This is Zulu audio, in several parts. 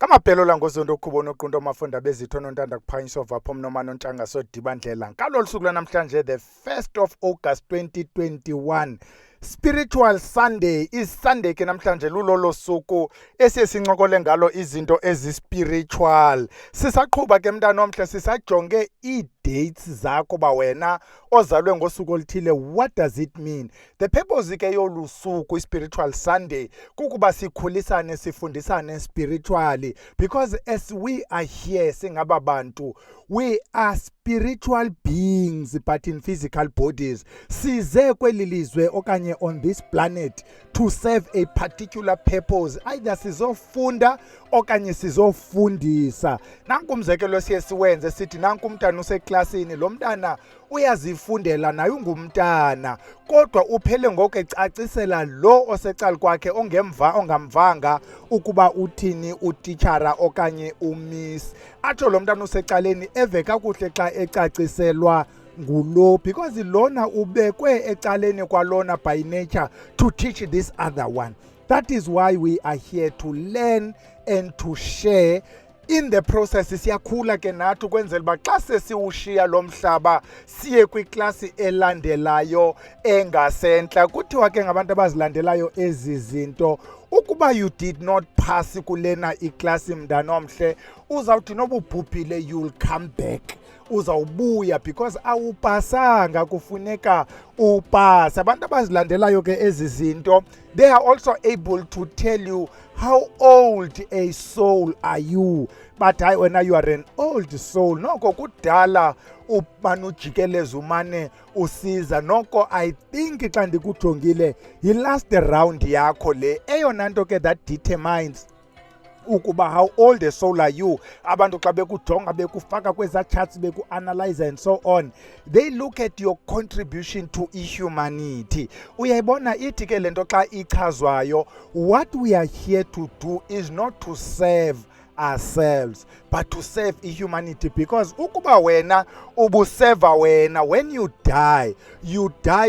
Kamaphelo la ngozondo khubona oqunto amafunda bezithono ntanda kuphanyiswa vapho mnomano ntshanga sodibandlela ngalolu suku lanamhlanje the 1st of August 2021 Spiritual Sunday is Sunday ke namhlanje lulolo suku esincincokole ngalo izinto ezispiritual sisaqhubha ke mntana omhle sisajonge dates zakho ba wena ozalwe ngosuku olithile. What does it mean? The purpose ke yolu suku spiritual Sunday kukuba sikhulisane sifundisane spiritually, because as we are here singaba bantu, we are spiritual beings but in physical bodies. Size kweli lizwe okanye on this planet to serve a particular purpose. Either sizofunda okanye sizofundisa. Nanku umzekelo siye siwenze sithi nanku umntana useklasini, lo mntana uyazifundela naye ungumntana, kodwa uphele ngoku ecacisela lo osecala kwakhe ongamvanga ukuba uthini utitshala okanye umiss. Atsho lo mntana usecaleni eve kakuhle xa ecaciselwa ngulo, because lona ubekwe ecaleni kwalona by nature to teach this other one. That is why we are here to learn and to share. In the process siyakhula ke nathi kwenzela uba xa sesiwushiya lo mhlaba siye kwiklasi elandelayo engasentla. Kuthiwa ke ngabantu abazilandelayo ezi zinto, ukuba you did not pass kulena iklasi mntana omhle, uzawuthi noba ubhubhile you'll come back, uzawubuya because awupasanga, kufuneka upase. Abantu abazilandelayo ke ezi zinto, they are also able to tell you how old a soul are you. But when you are an old soul, noko kudala umane ujikeleza umane usiza. Noko I think xa ndikujongile yi last round yakho le eyona nto ke that determines ukuba how old a soul are you. Abantu xa bekujonga bekufaka kweza charts beku-analyze and so on, they look at your contribution to humanity. Uyayibona ithi ke lento xa ichazwayo, what we are here to do is not to serve ourselves but to serve humanity, because ukuba wena ubuseva wena, when you die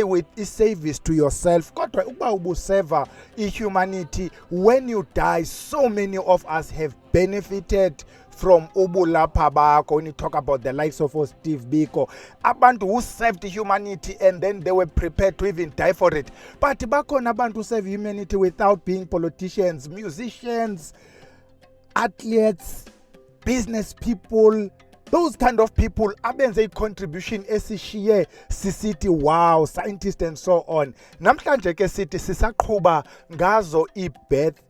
with a service to yourself. Kodwa ukuba ubuseva humanity, when you die, so many of us have benefited from ubulapha bakho. When you talk about the likes of Steve Biko, abantu who served humanity and then they were prepared to even die for it. But bakhona abantu who serve humanity without being politicians, musicians, athletes, business people, those kind of people abenze a contribution esishiye sisithi wow, scientists and so on. Namhlanje ke sithi sisaqhuba ngazo i-birth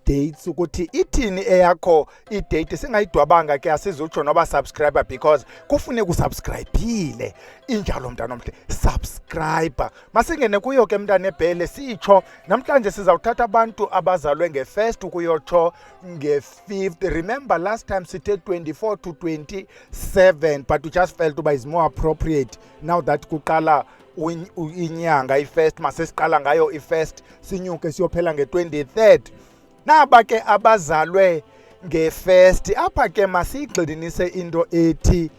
dates, ukuthi ithini eyakho i-date. Singayidwabanga ke asizutsho noba subscriber, because kufuneka usubscribile. Injalo mntana omhle, subscriber. Masingene kuyo ke mntana ebhele sitsho namhlanje sizawuthatha abantu abazalwe nge-1st ukuyotsho nge-5th. Remember last time sithe 24 to 27, but we just felt uba is more appropriate now that kuqala inyanga i-1st, masesiqala ngayo i-1st sinyuke siyophela nge-23rd. Naba ke abazalwe nge-1st, apha ke masiyigxininise into ethi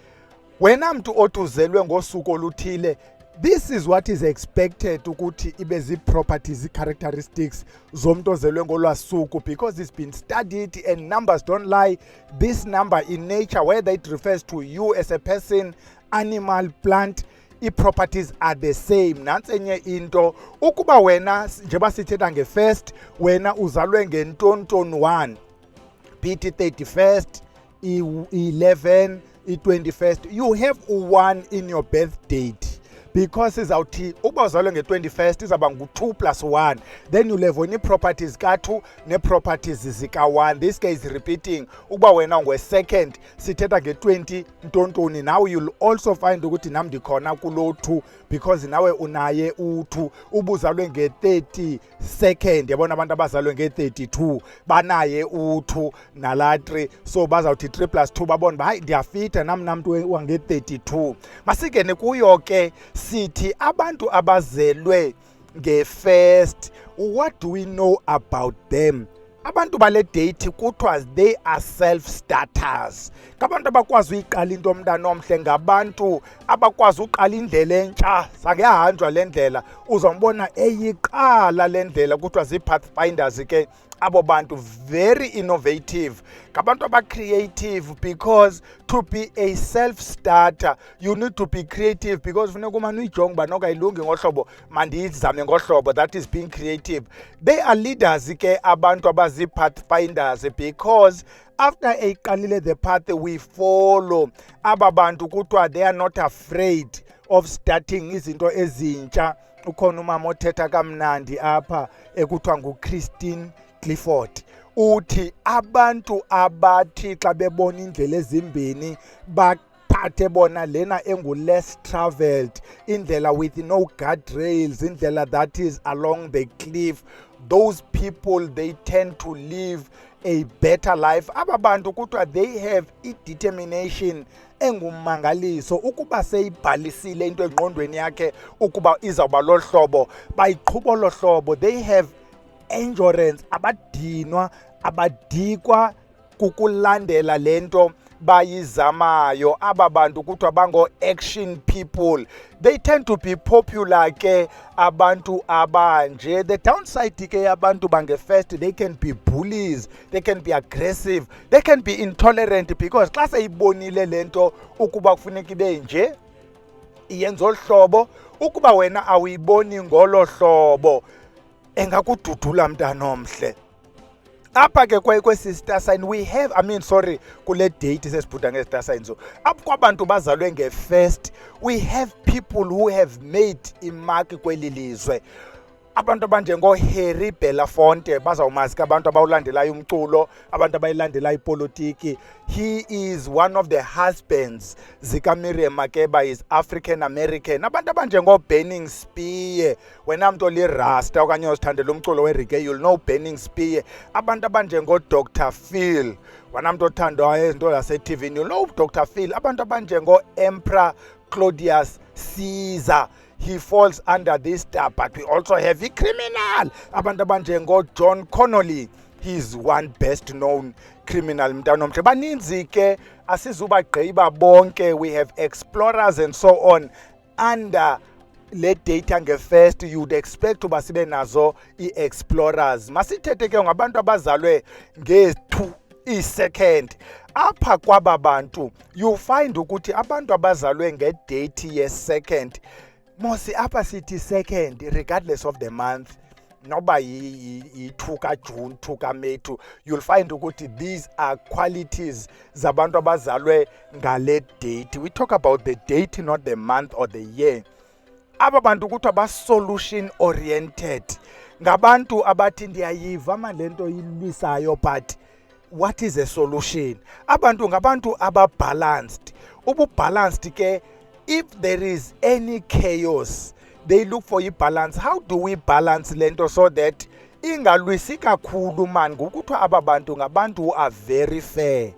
wena mntu othuzelwe ngosuku oluthile, this is what is expected ukuthi ibe zi-properties, zi-characteristics zomntu ozelwe ngolwasuku, because it's been studied and numbers don't lie. This number in nature, whether it refers to you as a person, animal, plant, i-properties are the same. Nantsi enye into, ukuba wena njengoba sithetha nge-1st, wena uzalwe ngentontoni 1, phithi 31st, i-11, i-21st, you have 1 in your birth date, because izawuthi ukuba uzalwe nge-21st izawuba ngu-2 plus 1, then you'll have nee-properties ka-2 nee-properties zika-1. This case is repeating. Ukuba wena ngwe-2nd sithetha nge-20 ntontoni, now you'll also find ukuthi nam ndikhona kulo 2, because nawe unaye u-2. Ubuzalwe nge-32nd, yabona abantu abazalwe nge-32 banaye u-2 nala 3, so bazawuthi 3 plus 2 babona uba hayi ndiyafita nam namntu wange-32. Masingene kuyo ke sithi abantu abazelwe nge-1st, what do we know about them? Abantu bale date kuthiwa they are self-starters. Ngabantu abakwazi uyiqala into mntana omhle, ngabantu abakwazi uqala indlela entsha. Sangeyahanjwa le ndlela, uzombona eyiqala le ndlela, kuthiwa zii-pathfinders ke abo bantu very innovative, ngabantu aba-creative, because to be a self-starter you need to be creative, because funeka umane uyijonge uba nokayilungi ngohlobo mandiyizame ngohlobo. That is being creative. They are leaders ke abantu abazi-pathfinders, because after eyiqalile the path we follow, aba bantu kuthiwa they are not afraid of starting izinto ezintsha. Ukhona umama othetha kamnandi apha ekuthiwa nguChristine Clifford, uthi abantu abathi xa bebona indlela ezimbini baphathe bona lena engu-less traveled, indlela with no guardrails, indlela that is along the cliff, those people they tend to live a better life. Aba bantu kuthiwa they have i-determination engummangaliso. Ukuba seyibhalisile into engqondweni yakhe ukuba izawuba lohlobo, bayiqhuba lohlobo. They have endurance, abadinwa, abadikwa kukulandela lento bayizamayo. Aba bantu kuthiwa bango-action people. They tend to be popular ke abantu abanje. The downside ke abantu bange-first, they can be bullies, they can be aggressive, they can be intolerant, because xa seyibonile lento ukuba kufuneka ibe nje iyenza olu hlobo, ukuba wena awuyiboni ngolo hlobo engakududula mntana omhle. Apha ke kwesi star sign we have, kule date sesibhuda nge-star sign, so apha kwabantu bazalwe nge-first we have people who have made imark kweli lizwe. Abantu abanjengoHarry Belafonte, bazawumazi ke abantu abawulandelayo umculo, abantu abayilandelayo ipolitiki. He is one of the husbands zikaMiriam Makeba, is African American. Abantu abanjengoBurning Spear, wena mntu olirasta okanye uzithandela umculo wereggae, you'll know Burning Spear. Abantu abanjengoDr Phil, wena mntu othandwa izinto zase-TV, you'll know Dr Phil. Abantu abanjengoEmperor Claudius Caesar, he falls under this star. But we also have a criminal, abantu abanjengoJohn Connolly. He is one best known criminal mntanomhle. Baninzi ke asizubagqiba bonke. We have explorers and so on under le data nge-first. You'd expect uba sibe nazo i-explorers. Masithethe ke ngabantu abazalwe nge-2 i-second. Apha kwaba bantu you find ukuthi abantu abazalwe ngedate ye-second, mosi apha sithi second regardless of the month, noba yi-2 kaJune, 2 kaMeyi, you'll find ukuthi these are qualities zabantu abazalwe ngale date. We talk about the date, not the month or the year. Aba bantu kuthiwa ba-solution oriented, ngabantu abathi ndiyayiva lento ilwisayo, but what is a solution? Abantu ngabantu aba-balanced. Ubu-balanced ke, if there is any chaos, they look for i-balance. How do we balance lento so that ingalwisi kakhulu man? Ngokuthiwa aba bantu ngabantu who are very fair.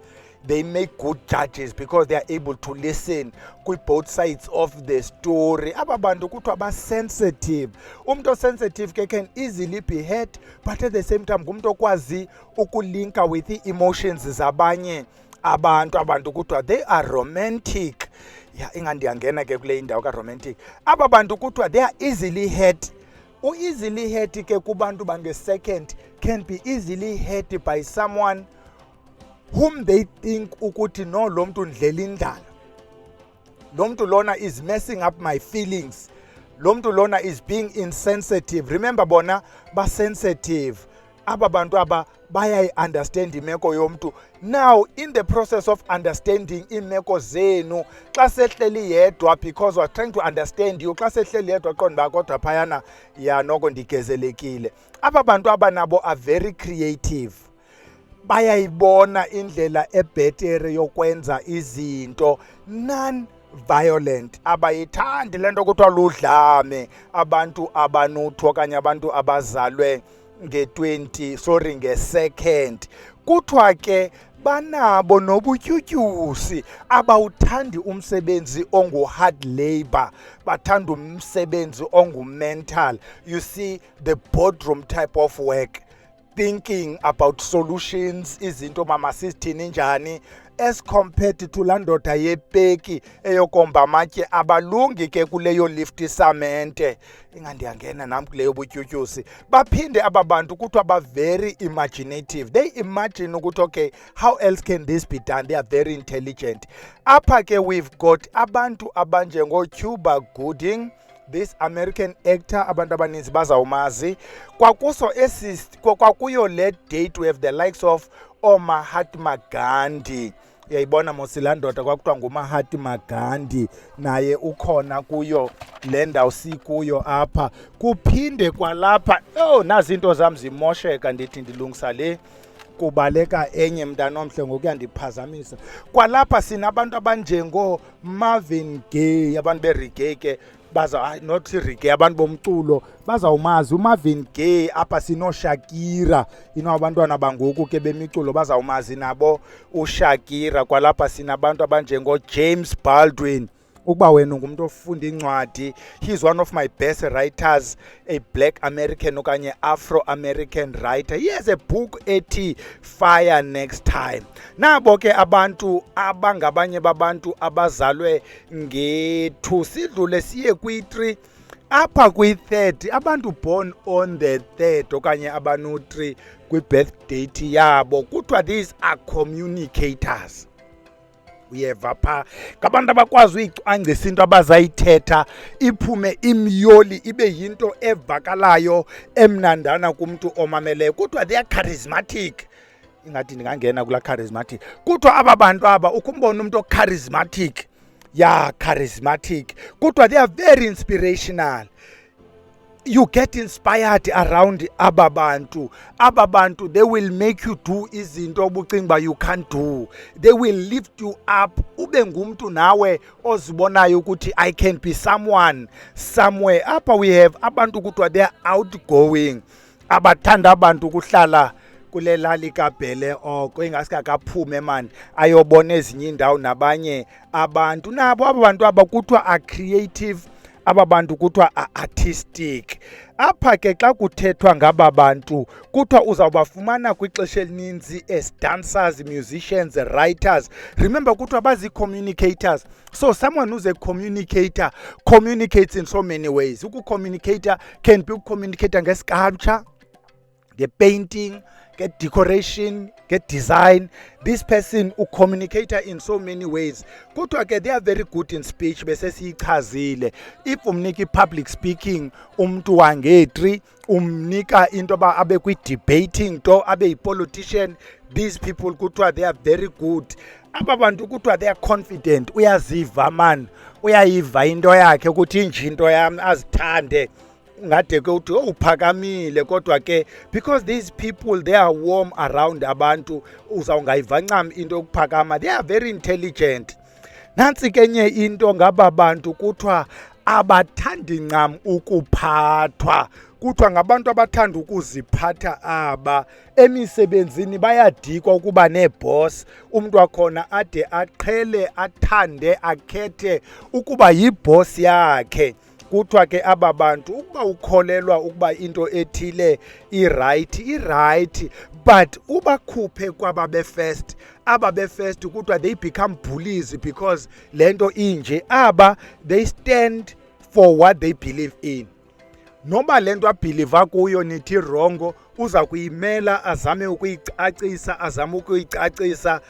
They make good judges because they are able to listen with both sides of the story. Aba bantu kuthiwa ba-sensitive. Umntu sensitive can easily be hurt, but at the same time ngumntu okwazi ukulinka with the emotions zabanye abantu. Abantu kuthiwa they are romantic. Ingandiyangena ke kule indawo ka-romantic. Aba bantu kuthiwa they are easily hurt. U-easily hurt ke kubantu bange-second can be easily hurt by someone whom they think ukuthi no, lo mntu ndlela indlala, lo mntu lona is messing up my feelings, lo mntu lona is being insensitive. Remember bona ba-sensitive. Aba bantu aba bayayi-understand imeko yomntu. Now in the process of understanding imeko zenu, xa sehleli yedwa, because we're trying to understand you, xa sehleli yedwa qonda uba kodwa phayana noko ndigezelekile. Aba bantu aba nabo are very creative. Bayayibona indlela ebhetere yokwenza izinto, non-violent. Abayithandi lento kuthiwa ludlame. Abantu abanuthu okanye abantu abazalwe nge-second. Kuthiwa ke banabo nobutyutyusi, abawuthandi umsebenzi ongu-hard labor, bathanda umsebenzi ongu-mental. You see, the boardroom type of work. thinking about solutions, izinto mama sizithini njani, as compared to laa ndoda yepeki eyokomba amatye abalungi ke kuleyo lift isamente. Ingandiyangena nam kuleyo butyutyusi. Baphinde aba bantu kuthiwa ba-very imaginative. They imagine ukuthi okay, how else can this be done? They are very intelligent. Apha ke we've got abantu abanjengoCuba Gooding, this American actor, abantu abaninzi bazawumazi. Kwakuyo le date we have the likes of Mahatma Gandhi. Uyayibona mosila ndoda kwakuthiwa nguMahatma Gandhi, naye ukhona kuyo le ndawo sikuyo apha. Kuphinde kwalapha, nazi into zam zimosheka, ndithi ndilungisa le kubaleka enye mntanomhle ngokuyandiphazamisa. Kwalapha sinabantu abanjengo-Marvin Gaye, abantu be-reggae ke not reggae, abantu bomculo bazawumazi uMarvin Gaye. Apha sinoShakira, abantwana bangoku ke bemiculo bazawumazi nabo uShakira. Kwalapha sinabantu abanjengoJames Baldwin. Ukuba wena ungumntu ofunda incwadi, he's one of my best writers, a black American okanye Afro-American writer. He has a book ethi Fire Next Time. Nabo ke abantu abangabanye babantu abazalwe nge-2, sidlule siye kwi-3, apha kwi-30, abantu born on the 3rd okanye abano-3 kwi-birthdate yabo. Kuthiwa these are communicators. Uyeva pha ngabantu abakwazi uyicwangcisa into abazayithetha iphume imyoli ibe yinto evakalayo emnandana kumntu omameleyo. Kuthiwa they are charismatic. Ingathi ndingangena kula charismatic. Kuthiwa aba bantu aba ukumbona umuntu charismatic, charismatic. Kuthiwa they are very inspirational. You get inspired around aba bantu. Aba bantu, they will make you do izinto obucinga uba you can't do. They will lift you up. Ube ngumntu nawe ozibonayo ukuthi I can be someone somewhere. Apha we have abantu kuthiwa they are outgoing. Abathanda abantu kuhlala kule lali kaBhele oko ingasikakaphume man ayobona ezinye iindawo nabanye abantu. Nabo aba bantu aba kuthiwa are creative. Aba bantu kuthiwa artistic. Apha ke xa kuthethwa ngaba bantu kuthiwa uzawubafumana kwixesha elininzi as dancers, musicians, writers. Remember kuthiwa bazi-communicators. So someone who's a communicator communicates in so many ways. Uku-communicator can be uku-communicator nge-sculpture, nge-painting, get decoration, get design. This person communicator in so many ways. Kuthiwa ke they are very good in speech. Bese siyichazile. If umnika public speaking, umntu wange-3, umnika into ba abe kwi-debating to abe yi-politician, these people kuthiwa they are very good. Aba bantu kuthiwa they are confident. Uyaziva man, uyayiva into yakhe ukuthi inje into yami azithande. Ngade ke uthi uphakamile kodwa ke because these people they are warm around abantu uzawungayiva ncam into yokuphakama. They are very intelligent. Nansi kenye into ngaba bantu kuthiwa abathandi ncam ukuphathwa. Kuthiwa ngabantu abathanda ukuziphatha aba. Emisebenzini bayadikwa ukuba neeboss. Umntu wakhona ade aqhele athande akhethe ukuba yiboss yakhe. Kuthiwa ke aba bantu ukuba ukholelwa ukuba into ethile i-right, but ubakhuphe kwaba be-first. Aba be-first kuthiwa they become bullies because le nto inje. Aba they stand for what they believe in. Noba le nto abhiliva kuyo nithi rongo, uza kuyimela azame ukuyicacisa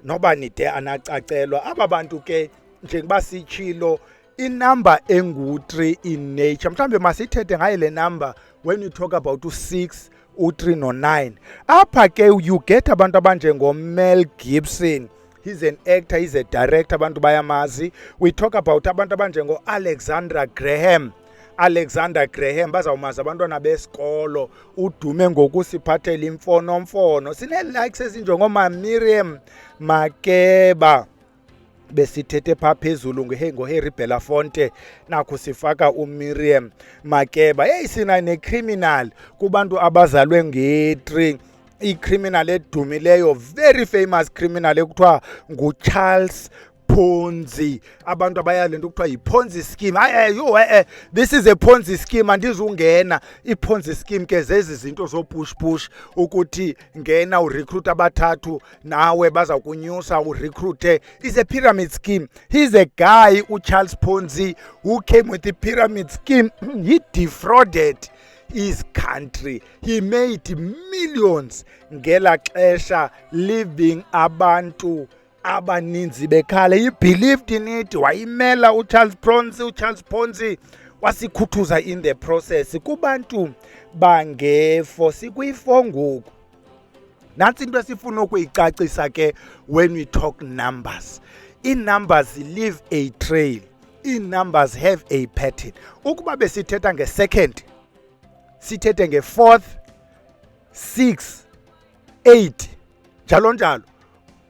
noba nide anacacelwa. Aba bantu ke njengoba sitshilo inumber engu-3 in nature. Mhlawumbe masithethe ngayo le number when you talk about u-6, u-3 no-9. Apha ke you get abantu abanjengoMel Gibson. He's an actor, he's a director, abantu bayamazi. We talk about abantu abanjengo-Alexander Graham. Alexander Graham bazawumazi abantwana besikolo, udume ngokusiphathela imfonomfono. Sine-likes ezinjengomamiriam Makeba. Besithethe pha phezulu ngoHarry Belafonte, nakho sifaka uMiriam Makeba. Sina ne-criminal kubantu abazalwe nge-3. I-criminal edumileyo, very famous criminal ekuthiwa nguCharles Ponzi. Abantu abayalento kuthiwa yi-Ponzi scheme. This is a Ponzi scheme, andizungena. I-Ponzi scheme ke zezi zinto zo push ukuthi ngena urecruit abathathu nawe baza kunyusa urecruite. Is a pyramid scheme. He's a guy Charles Ponzi who came with the pyramid scheme. He defrauded his country. He made millions ngela xesha, leaving abantu abaninzi bekhala. He believed in it. Wayimela uCharles Ponzi wasikhuthuza in the process. Kubantu bangefo sikwifo ngoku. Nansi into esifuna ukuyicacisa ke when we talk numbers. In-numbers leave a trail. In-numbers have a pattern. Ukuba besithetha nge-second, sithethe nge-4th, 6, 8, njalo njalo.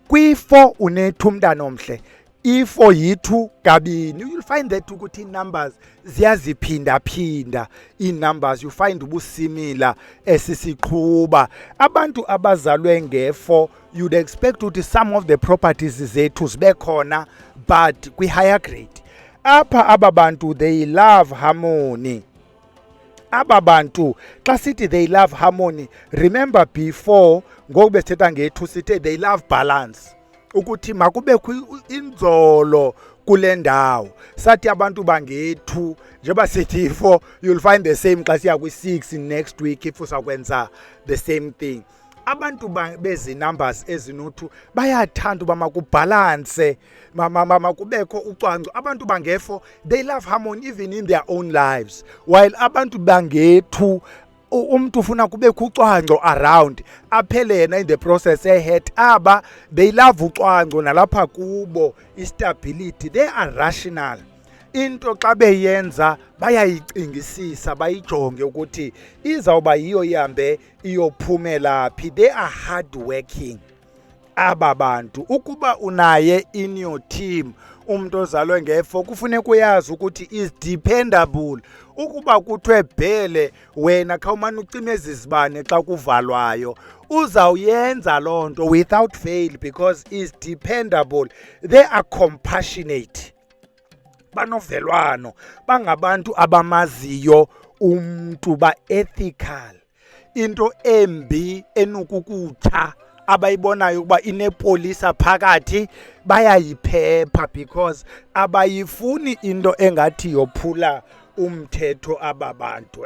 Kwi-4 unethu umntana omhle. I-4 yi-2 kabini. You'll find that ukuthi i-numbers ziyaziphinda-phinda. I-numbers you find ubusimila esisiqhuba. Abantu abazalwe nge-4, you'd expect ukuthi some of the properties zethu zibe khona, but kwi-higher grade. Apha ababantu, they love harmony. Ababantu xa sithi they love harmony, remember before ngoku besithetha ngethu sithe they love balance, ukuthi makubekho inzolo kule ndawo. Sathi abantu bangethu njengoba sithi 4, you'll find the same xa siya kwi-6 next week if usakwenza the same thing. Abantu bezi numbers ezinothu bayathanda uba makubhalanse, makubekho ucwangco. Abantu bangefo, they love harmony even in their own lives, while abantu bangethu umntu ufuna kubekho ucwangco around, aphele yena in the process ehead. Aba they love ucwangco nalapha kubo istability. They are rational. Into xa beyenza bayayicingisisa, bayijonge ukuthi izawuba yiyo ihambe iyophumela phi. They are hard working aba bantu. Ukuba unaye in your team umuntu ozalwe ngefo, kufuneka uyazi ukuthi is dependable. Ukuba kuthiwe bhele wena khawumane ucime ezizibane xa kuvalwayo, uzawuyenza loo nto without fail because is dependable. They are compassionate. Banovelwano, bangabantu abamaziyo umntu, ba-ethical. Into embi enukukutha abayibonayo ukuba inepolisa phakathi bayayiphepha because abayifuni into engathi yophula umthetho ababantu.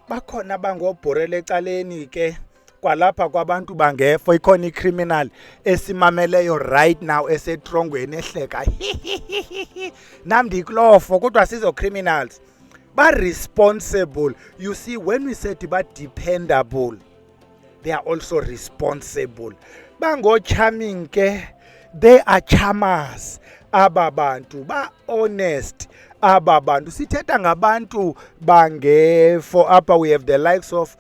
Bakhona bangobhorele ecaleni ke kwalapha kwabantu bangefo. Ikhona i-criminal esimameleyo right now esetrongweni ehleka nam ndikulofo kodwa sizo criminals ba-responsible. You see, when we said ba-dependable, they are also responsible. Bango-charming ke, they are charmers. Aba bantu ba-honest. Aba bantu sithetha ngabantu bangefo. Apha we have the likes of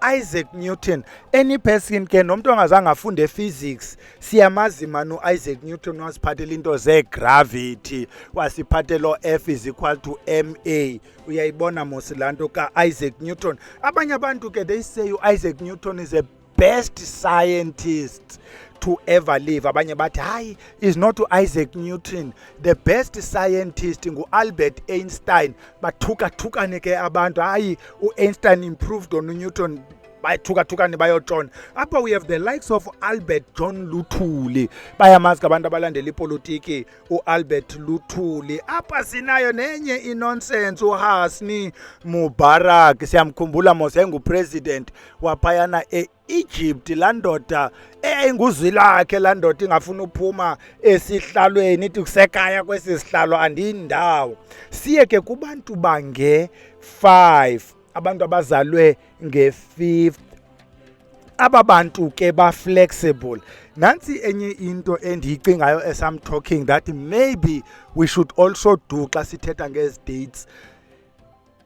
Isaac Newton. Any person ke nomuntu ongazange afunde physics, siyamazi manu Isaac Newton wasiphathela into ze-gravity, wasiphathela F is equal to ma. Uyayibona mos lanto ka Isaac Newton. Abanye abantu ke they say Isaac Newton is the best scientist to ever live. Abanye bathi hayi, is not Isaac Newton, the best scientist ngu-Albert Einstein. Bathukathukane ke abantu, hayi u-Einstein improved on Newton, bayathukathukane bayotshona. Apha we have the likes of Albert John Luthuli. Bayamazi abantu abalandela ipolitiki u-Albert Luthuli. Apha sinayo nenye inonsense uHasni Mubarak. Siyamkhumbula mos engupresident waphayana Egypt. Landoda enguzwilakhe, landoda ingafuna uphuma esihlalweni, ithi kusekaya kwesi sihlalo andindawo. Siye ke kubantu bange-5, abantu abazalwe nge-5th. Aba bantu ke ba-flexible. Nansi enye into endiyicingayo as I'm talking that maybe we should also do xa sithetha ngezi dates.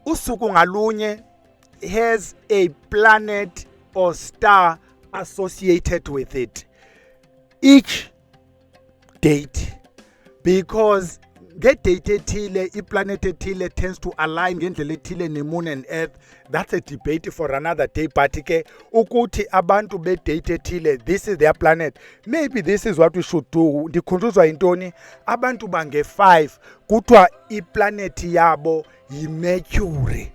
Usuku ngalunye has a planet or star associated with it. Each date, because ngedate ethile iplanet ethile tends to align ngendlela ethile nemoon and earth. That's a debate for another day, but ke ukuthi abantu bedate ethile, this is their planet, maybe this is what we should do. Ndikhunjuzwa intoni abantu bange 5 kuthiwa iplanet yabo yiMercury.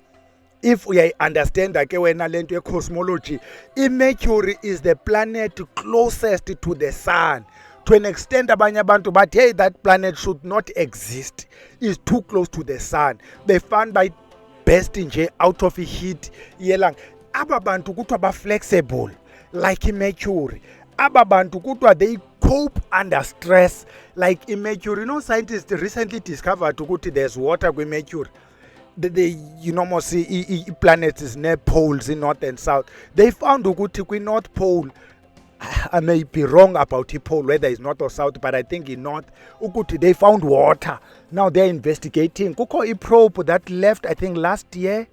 If we understand ke wena lento ye-cosmology, iMercury is the planet closest to the sun. To an extent abanye abantu bathi hey, that planet should not exist, is too close to the sun. They found by best nje out of heat yelanga. Aba bantu kuthiwa ba flexible like iMercury. Aba bantu kuthiwa they cope under stress like iMercury. You know, scientists recently discovered ukuthi there's water kwiMercury. You know, must see planets is near poles in north and south. They found ukuthi kwi North Pole, I may be wrong about the pole whether it's north or south, but I think in north ukuthi they found water. Now they're investigating. Kukho a probe that left, I think last year,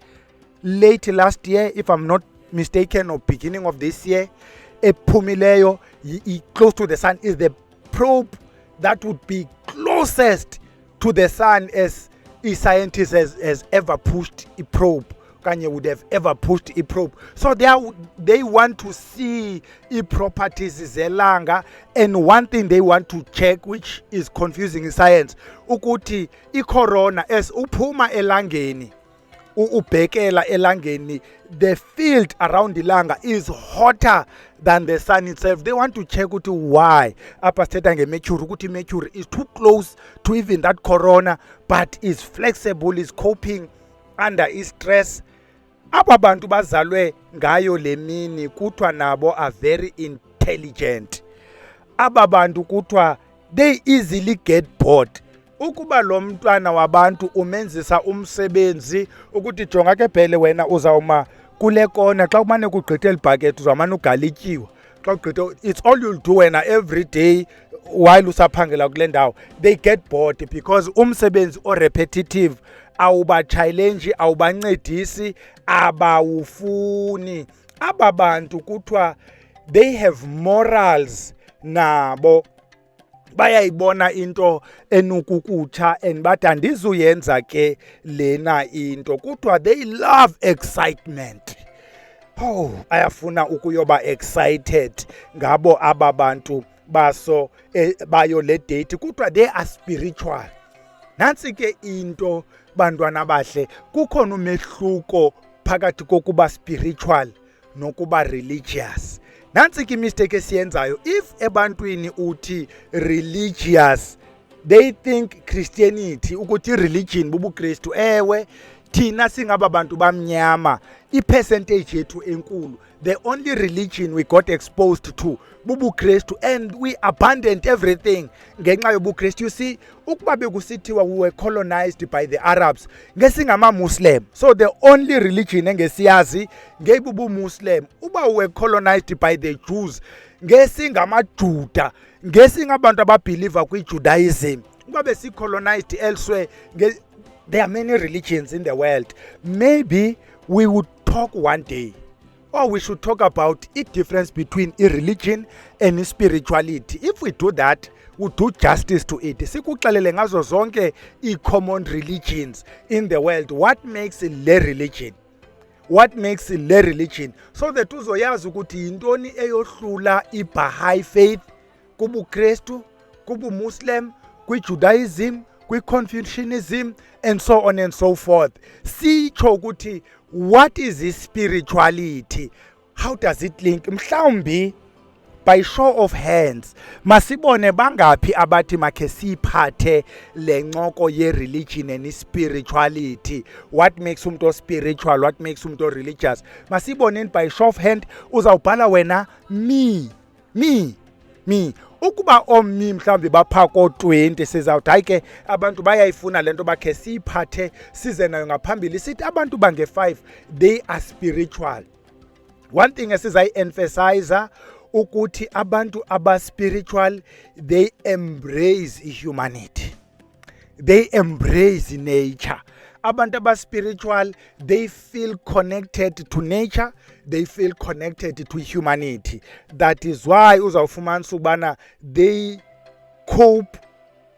late last year, if I'm not mistaken, or beginning of this year. Ephumileyo close to the sun is the probe that would be closest to the sun as a scientist has ever pushed a probe. Kanye would have ever pushed a probe. So they want to see the properties zelanga, and one thing they want to check, which is confusing in science, ukuthi i-corona as uphuma elangeni, ubhekela elangeni, the field around ilanga is hotter than the sun itself. They want to check ukuthi why. Apha sithetha ngeMercury ukuthi Mercury is too close to even that corona, but is flexible, is coping under stress. Aba bantu bazalwe ngayo lemini kuthiwa nabo are very intelligent. Aba bantu kuthiwa they easily get bored. Ukuba lo mntwana wabantu umenzisa umsebenzi ukuthi jonga ke phele wena uzawuma kule kona xa kumane kugqitha elibhakethi uzawumane ugalityiwe. Xa ugqitha, it's all you'll do wena every day while usaphangela kule ndawo. They get bored because umsebenzi o repetitive awuba challenge, awubancedisi, abawufuni. Aba bantu kuthiwa they have morals nabo. Bayayibona into enukukutsha and bathi andizuyenza ke lena into. Kuthiwa they love excitement. Oh, ayafuna ukuyoba excited ngabo aba bantu baso bayo le date. Kuthiwa they are spiritual. Nansi ke into bantwana bahle, kukhona umehluko phakathi kokuba spiritual nokuba religious. Nansi ke mistake esiyenzayo, if ebantwini uthi religious, they think Christianity ukuthi religion bubuKristu. Ewe thina singaba bantu bamnyama, i-percentage yethu enkulu, the only religion we got exposed to bubuKristu, and we abandoned everything ngenxa yobuKristu. You see, ukuba bekusithiwa we were colonized by the Arabs, ngesingama Muslim, so the only religion engesiyazi ngebubu Muslim. Uba we were colonized by the Jews, ngesingama Juda, ngesingabantu ababeliever kwi-Judaism. Uba besi colonized elsewhere, there are many religions in the world. Maybe we would talk one day, or we should talk about the difference between a religion and spirituality. If we do that, we do justice to it. Sikuxelele ngazo zonke i-common religions in the world. What makes le religion? What makes le religion? So that uzoyazi ukuthi yintoni eyohlula i-Baha'i faith kubuKristu, kubuMuslim, kwi-Judaism, kwi-Confucianism, and so on and so forth. Sitsho ukuthi what is this spirituality? How does it link? Mhlawumbi by show of hands masibone bangaphi abathi makhe siphathe lencoko ye religion and spirituality. What makes umuntu spiritual? What makes umuntu religious? Masibone by show of hand. Uzawubhala wena me. Ukuba ommi mhlambi bapha ko-20 sizawuthi hayi ke abantu bayayifuna lento bakhe siyiphathe size nayo ngaphambili. Sithi abantu bange-5 they are spiritual. One thing esizayi-emphasize ukuthi abantu aba-spiritual, they embrace humanity, they embrace nature. Abantu aba-spiritual, they feel connected to nature, they feel connected to humanity. That is why uzawufumanisa ubana they cope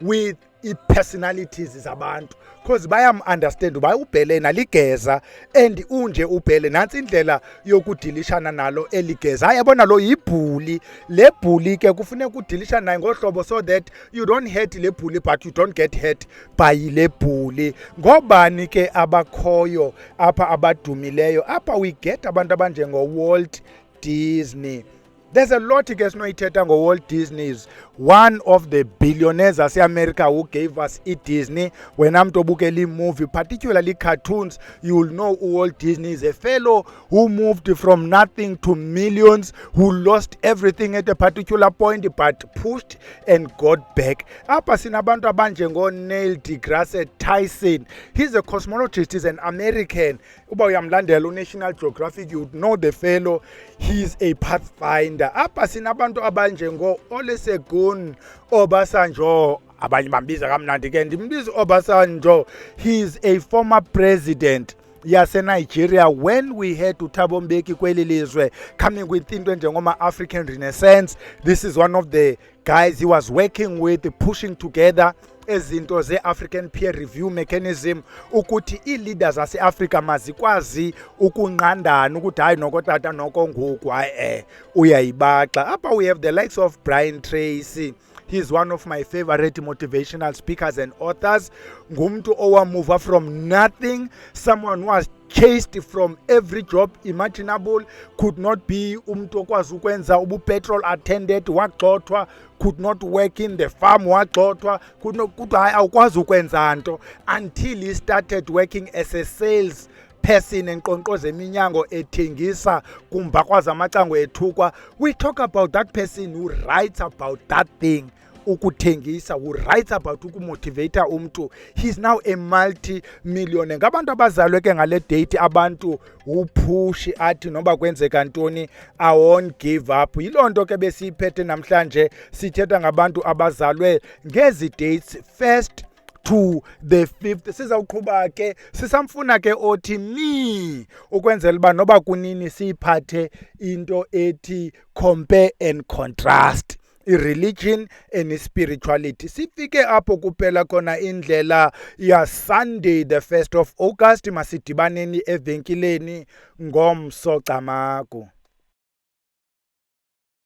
with i-personalities zabantu because bayam-understand uba ubhele naligeza and unje ubhele nantsi indlela yokudilishana nalo eligeza. Hayi yabona lo yibhuli, le bhuli ke kufuneka udilishana naye ngohlobo so that you don't hurt le bhuli but you don't get hurt by le bhuli. Ngobani ke abakhoyo apha abadumileyo apha? We get abantu abanjengo-Walt Disney. There's a lot ke sinoyithetha ngo-Walt Disney, one of the billionaires ase-America who gave us i-Disney. Wena mntu obukela movie, particularly cartoons, you will know Walt Disney is a fellow who moved from nothing to millions, who lost everything at a particular point but pushed and got back. Apha sinabantu abanjengo-Neil deGrasse Tyson. He's a cosmologist, he's an American. Uba uyamlandela uNational Geographic, you would know the fellow. He's a pathfinder. Apha sinabantu abanjengo-Olusegun Obasanjo, abanye bambiza kamnandi ke ndimbiza Obasanjo. He's a former president yase-Nigeria when we had uThabo Mbeki kweli lizwe coming with into njengoma-African Renaissance. This is one of the guys he was working with, pushing together ezinto ze-African peer review mechanism ukuthi ii-leaders zase-Afrika mazikwazi ukunqandana ukuthi hayi noko tata noko ngoku hayi uyayibaxa. Apha we have the likes of Brian Tracy. He's one of my favorite motivational speakers and authors. Ngumntu owamuva from nothing, someone who was chased from every job imaginable, could not be umntu okwazi ukwenza ubu-petrol attendant wagxothwa, could not work in the farm wagxothwa, could not hayi awukwazi ukwenza nto until he started working as a sales person enkqonkqoza eminyango ethengisa kumbakwazi amacango ethukwa. We talk about that person who writes about that thing, ukuthengisa, who writes about ukumotivate umntu. He's now a multi-millionaire. Ngabantu abazalwe ke ngale date abantu upush athi noba kwenzeka ntoni I won't give up. Yiloo nto ke besiyiphethe namhlanje sithetha ngabantu abazalwe ngezi dates 1st to the 5th. Sizawuqhuba ke sisamfuna ke othi mi ukwenzela uba noba kunini siyiphathe into ethi compare and contrast, i-religion and spirituality. Sifike apho kuphela khona indlela ya Sunday the 1st of August. Masidibaneni evenkileni ngomso camagu.